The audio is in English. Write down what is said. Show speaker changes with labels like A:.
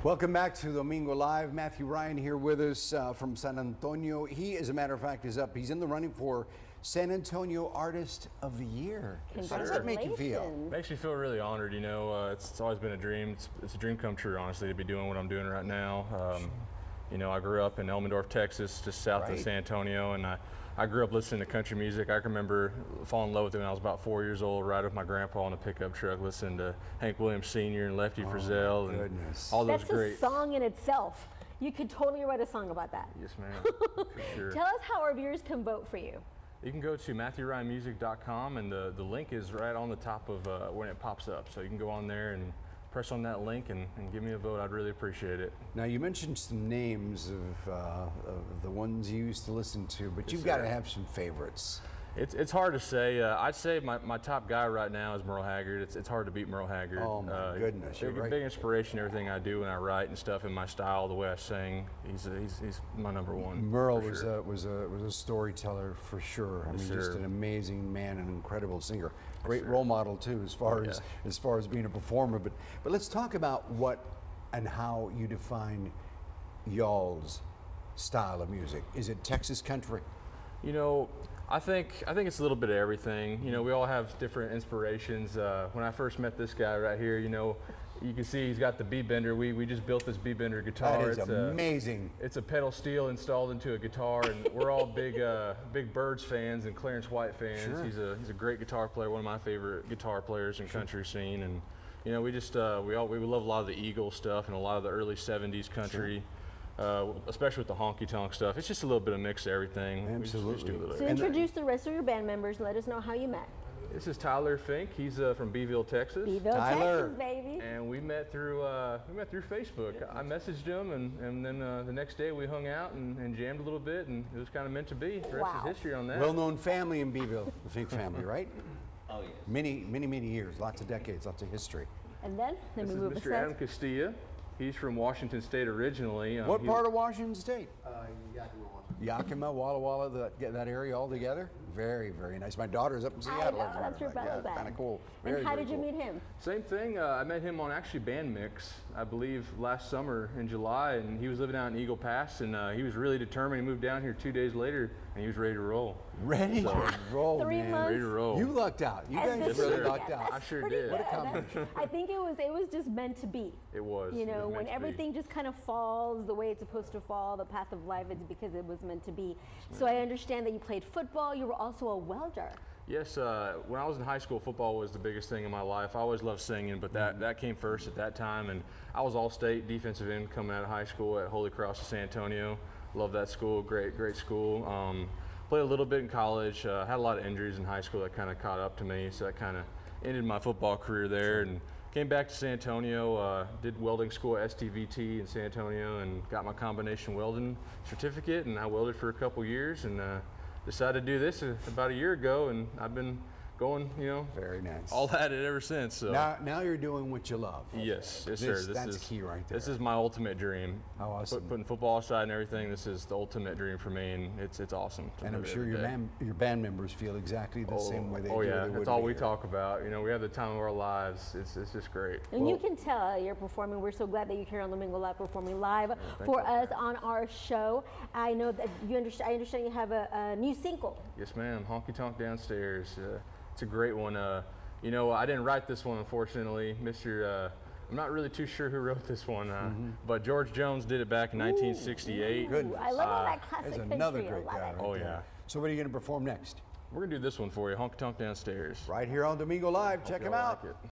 A: Welcome back to Domingo Live. Matthew Ryan here with us from San Antonio. He, as a matter of fact, is up. He's in the running for San Antonio Artist of the Year. How does that make you feel?
B: Makes me feel really honored. You know, it's always been a dream. It's a dream come true, honestly, to be doing what I'm doing right now. You know, I grew up in Elmendorf, Texas, just south of San Antonio, and I grew up listening to country music. I can remember falling in love with it when I was about 4 years old, riding with my grandpa in a pickup truck, listening to Hank Williams Sr. and Lefty Frizzell and all those great.
C: That's a song in itself. You could totally write a song about that.
B: Yes, ma'am. For sure.
C: Tell us how our viewers can vote for you.
B: You can go to MatthewRyanMusic.com, and the link is right on the top of when it pops up. So you can go on there and press on that link and give me a vote. I'd really appreciate it.
A: Now, you mentioned some names of the ones you used to listen to, but you've got to have some favorites.
B: It's hard to say. I'd say my top guy right now is Merle Haggard. It's hard to beat Merle Haggard.
A: Oh my goodness, you're right.
B: Big inspiration in everything I do when I write and stuff, in my style, the way I sing. He's my number one.
A: Merle was a storyteller for sure. I mean, just an amazing man, an incredible singer, great role model too, as far as being a performer. But let's talk about what and how you define y'all's style of music. Is it Texas country?
B: You know, I think it's a little bit of everything. You know, we all have different inspirations. When I first met this guy right here, you know, you can see he's got the B-bender. We just built this B-bender guitar.
A: That is amazing.
B: It's a pedal steel installed into a guitar, and we're all big Birds fans and Clarence White fans. Sure. He's a great guitar player, one of my favorite guitar players in country scene. And you know, we just we love a lot of the Eagle stuff and a lot of the early '70s country. Sure. Especially with the honky-tonk stuff. It's just a little bit of mix of everything.
A: Absolutely.
C: So introduce the rest of your band members and let us know how you met.
B: This is Tyler Fink. He's from Beeville, Texas.
C: Beeville, Texas, baby.
B: And we met through Facebook. I messaged him, and then the next day we hung out and jammed a little bit, and it was kind of meant to be. The rest is history on that.
A: Well-known family in Beeville, the Fink family, right?
D: Oh, yes.
A: Many years, lots of decades, lots of history.
C: And then we move
B: Mr. Adam Castilla. He's from Washington State originally.
A: What part of Washington State?
D: Yakima, Washington.
A: Yakima, Walla Walla, that area all together? Very, very nice. My daughter's up in Seattle.
C: I know, that's your brother's
A: kind of cool.
C: And how did you meet him?
B: Same thing. I met him on actually Band Mix, I believe, last summer in July, and he was living out in Eagle Pass, and he was really determined. He moved down here 2 days later, and he was ready to roll.
A: Ready to roll,
C: 3
A: man.
C: months.
B: Ready to roll.
A: You lucked out. You guys really lucked out.
B: I sure did.
A: What a combination.
C: I think it was just meant to be.
B: It was.
C: You know, when everything just kind of falls the way it's supposed to fall, the path of life, it's because it was meant to be. So I understand that you played football. You were also a welder.
B: Yes, when I was in high school, football was the biggest thing in my life. I always loved singing, but that came first at that time. And I was all-state defensive end coming out of high school at Holy Cross of San Antonio. Love that school, great school. Played a little bit in college. Had a lot of injuries in high school that kind of caught up to me, so that kind of ended my football career there. And came back to San Antonio, did welding school at STVT in San Antonio, and got my combination welding certificate. And I welded for a couple years, and decided to do this about a year ago, and I've been going, you know,
A: very nice,
B: all at it ever since. So
A: now you're doing what you love.
B: Yes, sir.
A: That's key right there.
B: This is my ultimate dream.
A: How awesome!
B: Putting football aside and everything, this is the ultimate dream for me, and it's awesome.
A: And I'm sure your band members feel exactly the same way they do.
B: Oh yeah, that's all we talk about. You know, we have the time of our lives. It's just great.
C: And you can tell you're performing. We're so glad that you're here on Domingo Live performing live for us on our show. I know that I understand you have a new single.
B: Yes, ma'am. Honky Tonk Downstairs. It's a great one. You know, I didn't write this one, unfortunately. I'm not really too sure who wrote this one, but George Jones did it back in 1968.
A: Good.
C: I love all that classic
A: country.
C: There's
A: another great guy. Right
B: oh
A: there.
B: yeah.
A: So what are you going to perform next?
B: We're gonna do this one for you, Honky Tonk Downstairs.
A: Right here on Domingo Live. Check him out.
B: Like it.